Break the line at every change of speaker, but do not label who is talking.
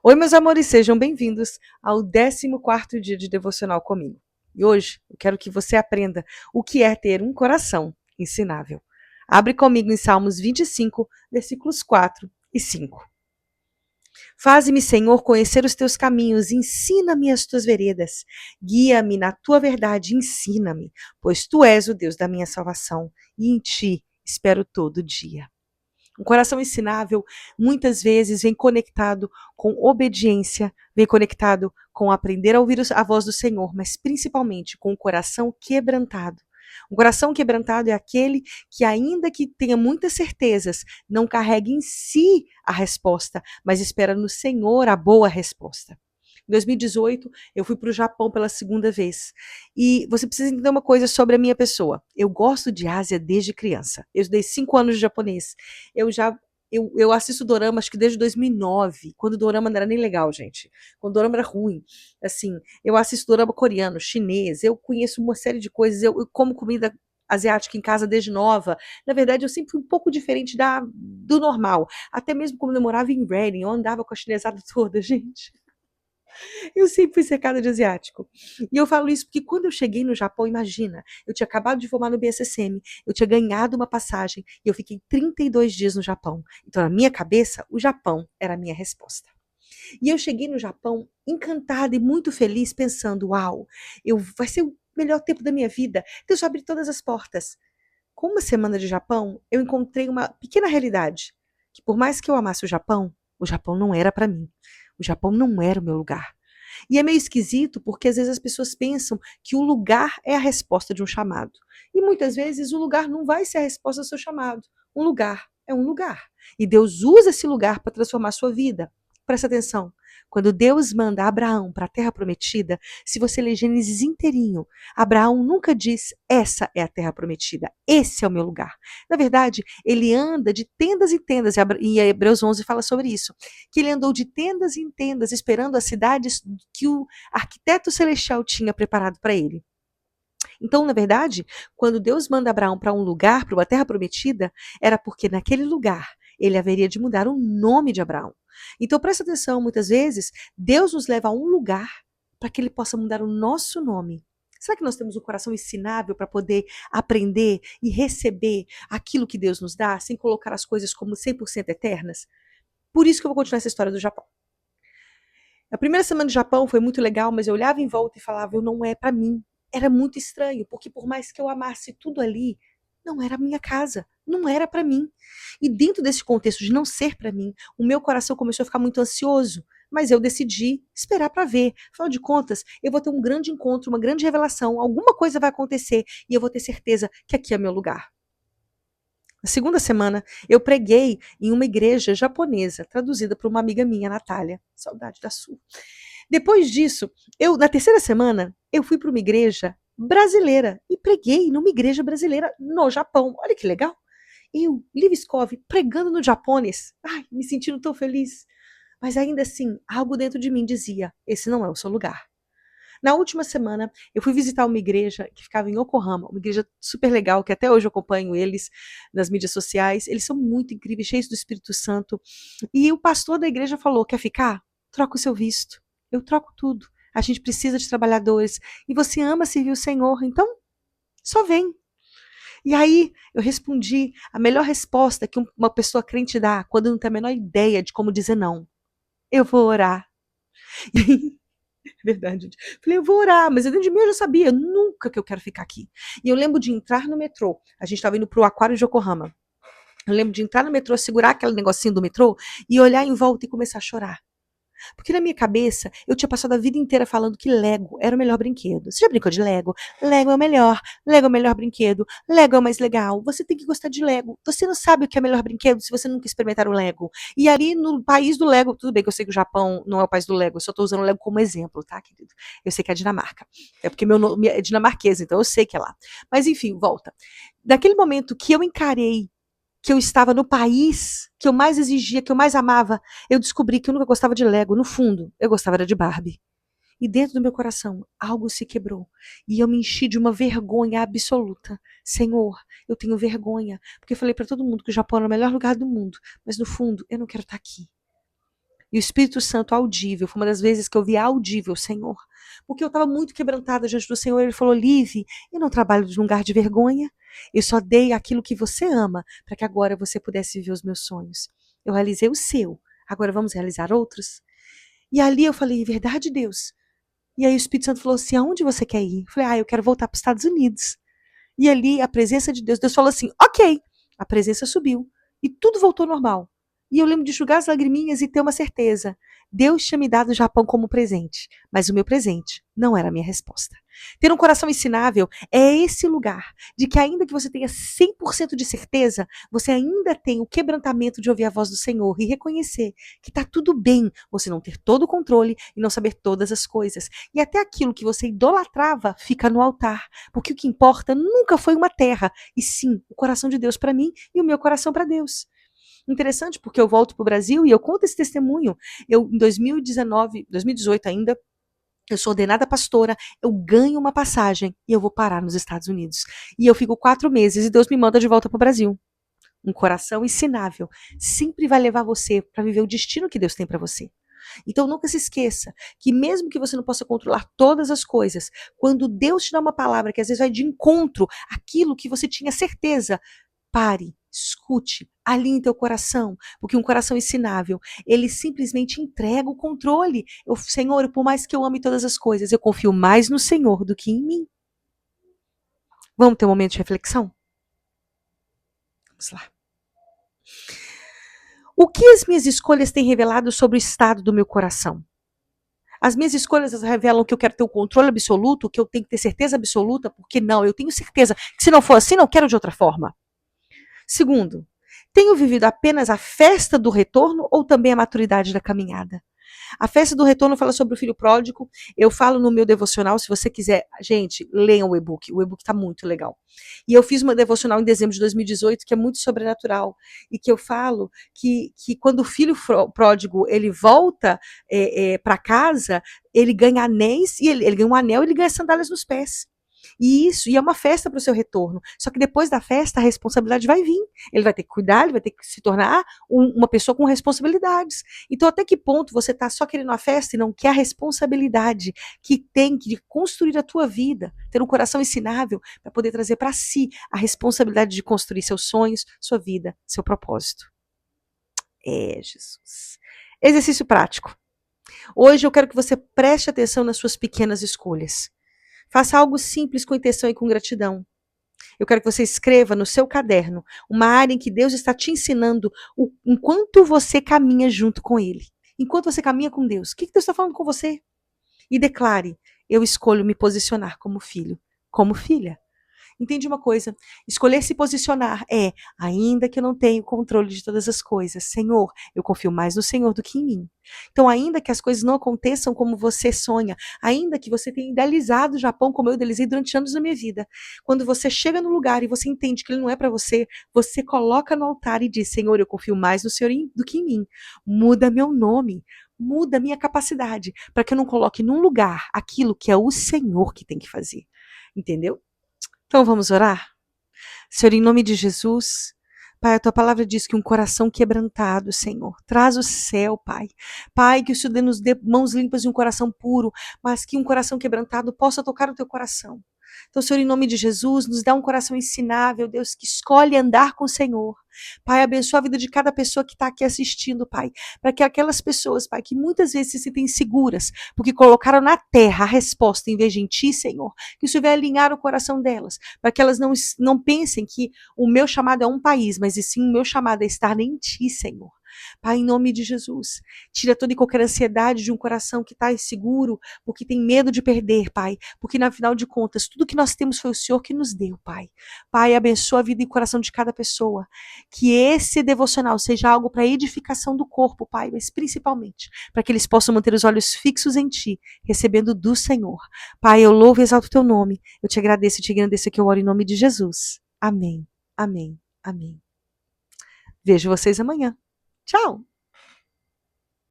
Oi, meus amores, sejam bem-vindos ao 14º dia de devocional comigo. E hoje eu quero que você aprenda o que é ter um coração ensinável. Abre comigo em Salmos 25, versículos 4 e 5. Faze-me, Senhor, conhecer os teus caminhos, ensina-me as tuas veredas. Guia-me na tua verdade, ensina-me, pois tu és o Deus da minha salvação e em ti espero todo dia. Um coração ensinável muitas vezes vem conectado com obediência, vem conectado com aprender a ouvir a voz do Senhor, mas principalmente com o coração quebrantado. Um coração quebrantado é aquele que, ainda que tenha muitas certezas, não carrega em si a resposta, mas espera no Senhor a boa resposta. Em 2018, eu fui para o Japão pela segunda vez. E você precisa entender uma coisa sobre a minha pessoa. Eu gosto de Ásia desde criança. Eu estudei 5 anos de japonês. Eu já eu assisto dorama acho que desde 2009, quando o dorama não era nem legal, gente. Quando o dorama era ruim. Assim, eu assisto dorama coreano, chinês, eu conheço uma série de coisas, eu como comida asiática em casa desde nova. Na verdade, eu sempre fui um pouco diferente do normal. Até mesmo quando eu morava em Reading, eu andava com a chinesada toda, gente. Eu sempre fui cercada de asiático. E eu falo isso porque quando eu cheguei no Japão, imagina, eu tinha acabado de formar no BSSM, eu tinha ganhado uma passagem e eu fiquei 32 dias no Japão. Então, na minha cabeça, o Japão era a minha resposta. E eu cheguei no Japão encantada e muito feliz, pensando: uau, vai ser o melhor tempo da minha vida. Deus vai abrir todas as portas. Com uma semana de Japão, eu encontrei uma pequena realidade, que por mais que eu amasse o Japão não era para mim. O Japão não era o meu lugar. E é meio esquisito porque às vezes as pessoas pensam que o lugar é a resposta de um chamado. E muitas vezes o lugar não vai ser a resposta do seu chamado. Um lugar é um lugar. E Deus usa esse lugar para transformar a sua vida. Presta atenção. Quando Deus manda Abraão para a terra prometida, se você ler Gênesis inteirinho, Abraão nunca diz: essa é a terra prometida, esse é o meu lugar. Na verdade, ele anda de tendas em tendas, e Hebreus 11 fala sobre isso, que ele andou de tendas em tendas esperando as cidades que o arquiteto celestial tinha preparado para ele. Então, na verdade, quando Deus manda Abraão para um lugar, para uma terra prometida, era porque naquele lugar ele haveria de mudar o nome de Abraão. Então, presta atenção, muitas vezes, Deus nos leva a um lugar para que ele possa mudar o nosso nome. Será que nós temos um coração ensinável para poder aprender e receber aquilo que Deus nos dá, sem colocar as coisas como 100% eternas? Por isso que eu vou continuar essa história do Japão. A primeira semana do Japão foi muito legal, mas eu olhava em volta e falava: eu não é para mim. Era muito estranho, porque por mais que eu amasse tudo ali, não era a minha casa, não era para mim. E dentro desse contexto de não ser para mim, o meu coração começou a ficar muito ansioso, mas eu decidi esperar para ver. Afinal de contas, eu vou ter um grande encontro, uma grande revelação, alguma coisa vai acontecer e eu vou ter certeza que aqui é meu lugar. Na segunda semana, eu preguei em uma igreja japonesa, traduzida por uma amiga minha, Natália. Saudade da sua. Depois disso, na terceira semana, eu fui para uma igreja brasileira e preguei numa igreja brasileira no Japão. Olha que legal. Eu, Liv Skov, pregando no japonês. Ai, me sentindo tão feliz. Mas ainda assim, algo dentro de mim dizia: esse não é o seu lugar. Na última semana, eu fui visitar uma igreja que ficava em Yokohama, uma igreja super legal, que até hoje eu acompanho eles nas mídias sociais. Eles são muito incríveis, cheios do Espírito Santo. E o pastor da igreja falou: quer ficar? Troca o seu visto. Eu troco tudo. A gente precisa de trabalhadores. E você ama servir o Senhor, então só vem. E aí eu respondi a melhor resposta que uma pessoa crente dá quando não tem a menor ideia de como dizer não. Eu vou orar. Verdade. Falei, eu vou orar, mas dentro de mim eu já sabia, nunca que eu quero ficar aqui. E eu lembro de entrar no metrô, a gente estava indo pro aquário de Yokohama. Eu lembro de entrar no metrô, segurar aquele negocinho do metrô e olhar em volta e começar a chorar. Porque na minha cabeça, eu tinha passado a vida inteira falando que Lego era o melhor brinquedo. Você já brincou de Lego? Lego é o melhor. Lego é o melhor brinquedo. Lego é o mais legal. Você tem que gostar de Lego. Você não sabe o que é o melhor brinquedo se você nunca experimentar o Lego. E ali no país do Lego, tudo bem que eu sei que o Japão não é o país do Lego, eu só estou usando o Lego como exemplo, tá, querido? Eu sei que é a Dinamarca. É porque meu nome é dinamarquesa, então eu sei que é lá. Mas enfim, volta. Daquele momento que eu encarei que eu estava no país que eu mais exigia, que eu mais amava, eu descobri que eu nunca gostava de Lego. No fundo, eu gostava era de Barbie. E dentro do meu coração, algo se quebrou. E eu me enchi de uma vergonha absoluta. Senhor, eu tenho vergonha. Porque eu falei para todo mundo que o Japão era o melhor lugar do mundo. Mas no fundo, eu não quero estar aqui. E o Espírito Santo audível, foi uma das vezes que eu vi audível, Senhor. Porque eu estava muito quebrantada diante do Senhor. Ele falou, Live, eu não trabalho de lugar de vergonha. Eu só dei aquilo que você ama, para que agora você pudesse viver os meus sonhos. Eu realizei o seu, agora vamos realizar outros? E ali eu falei, verdade, Deus. E aí o Espírito Santo falou assim, aonde você quer ir? Eu falei, eu quero voltar para os Estados Unidos. E ali a presença de Deus, Deus falou assim, ok. A presença subiu e tudo voltou ao normal. E eu lembro de enxugar as lagriminhas e ter uma certeza. Deus tinha me dado o Japão como presente, mas o meu presente não era a minha resposta. Ter um coração ensinável é esse lugar de que ainda que você tenha 100% de certeza, você ainda tem o quebrantamento de ouvir a voz do Senhor e reconhecer que está tudo bem você não ter todo o controle e não saber todas as coisas. E até aquilo que você idolatrava fica no altar, porque o que importa nunca foi uma terra, e sim o coração de Deus para mim e o meu coração para Deus. Interessante, porque eu volto para o Brasil e eu conto esse testemunho. Eu, em 2019, 2018 ainda, eu sou ordenada pastora, eu ganho uma passagem e eu vou parar nos Estados Unidos. E eu fico 4 meses e Deus me manda de volta para o Brasil. Um coração ensinável sempre vai levar você para viver o destino que Deus tem para você. Então nunca se esqueça que mesmo que você não possa controlar todas as coisas, quando Deus te dá uma palavra que às vezes vai de encontro àquilo que você tinha certeza, pare, escute, alinhe teu coração, porque um coração ensinável, ele simplesmente entrega o controle. Senhor, por mais que eu ame todas as coisas, eu confio mais no Senhor do que em mim. Vamos ter um momento de reflexão? Vamos lá. O que as minhas escolhas têm revelado sobre o estado do meu coração? As minhas escolhas revelam que eu quero ter o controle absoluto, que eu tenho que ter certeza absoluta, porque não, eu tenho certeza que se não for assim, não quero de outra forma. Segundo, tenho vivido apenas a festa do retorno ou também a maturidade da caminhada? A festa do retorno fala sobre o filho pródigo. Eu falo no meu devocional, se você quiser, gente, leiam o e-book. O e-book está muito legal. E eu fiz uma devocional em dezembro de 2018 que é muito sobrenatural e que eu falo que quando o filho pródigo ele volta para casa, ele ganha anéis e ele ganha um anel e ele ganha sandálias nos pés. E é uma festa para o seu retorno. Só que depois da festa, a responsabilidade vai vir. Ele vai ter que cuidar, ele vai ter que se tornar uma pessoa com responsabilidades. Então, até que ponto você está só querendo a festa e não quer a responsabilidade que tem de construir a tua vida, ter um coração ensinável para poder trazer para si a responsabilidade de construir seus sonhos, sua vida, seu propósito. Jesus. Exercício prático. Hoje eu quero que você preste atenção nas suas pequenas escolhas. Faça algo simples com intenção e com gratidão. Eu quero que você escreva no seu caderno uma área em que Deus está te ensinando enquanto você caminha junto com Ele. Enquanto você caminha com Deus, o que Deus está falando com você? E declare, eu escolho me posicionar como filho, como filha. Entende uma coisa? Escolher se posicionar ainda que eu não tenha o controle de todas as coisas, Senhor, eu confio mais no Senhor do que em mim. Então, ainda que as coisas não aconteçam como você sonha, ainda que você tenha idealizado o Japão como eu idealizei durante anos da minha vida, quando você chega no lugar e você entende que ele não é para você, você coloca no altar e diz, Senhor, eu confio mais no Senhor do que em mim. Muda meu nome. Muda minha capacidade, para que eu não coloque num lugar aquilo que é o Senhor que tem que fazer. Entendeu? Então vamos orar? Senhor, em nome de Jesus, Pai, a tua palavra diz que um coração quebrantado, Senhor, traz o céu, Pai. Pai, que o Senhor nos dê mãos limpas e um coração puro, mas que um coração quebrantado possa tocar o teu coração. Então, Senhor, em nome de Jesus, nos dá um coração ensinável, Deus, que escolhe andar com o Senhor. Pai, abençoa a vida de cada pessoa que está aqui assistindo, Pai, para que aquelas pessoas, Pai, que muitas vezes se sentem inseguras, porque colocaram na terra a resposta em vez de em Ti, Senhor, que o Senhor vai alinhar o coração delas, para que elas não pensem que o meu chamado é um país, mas e sim o meu chamado é estar em Ti, Senhor. Pai, em nome de Jesus, tira toda e qualquer ansiedade de um coração que está inseguro, porque tem medo de perder, Pai, porque na final de contas, tudo que nós temos foi o Senhor que nos deu, Pai. Pai, abençoa a vida e o coração de cada pessoa, que esse devocional seja algo para edificação do corpo, Pai, mas principalmente para que eles possam manter os olhos fixos em Ti, recebendo do Senhor. Pai, eu louvo e exalto o Teu nome, eu te agradeço e te agradeço que eu oro em nome de Jesus. Amém, amém, amém. Vejo vocês amanhã. Tchau!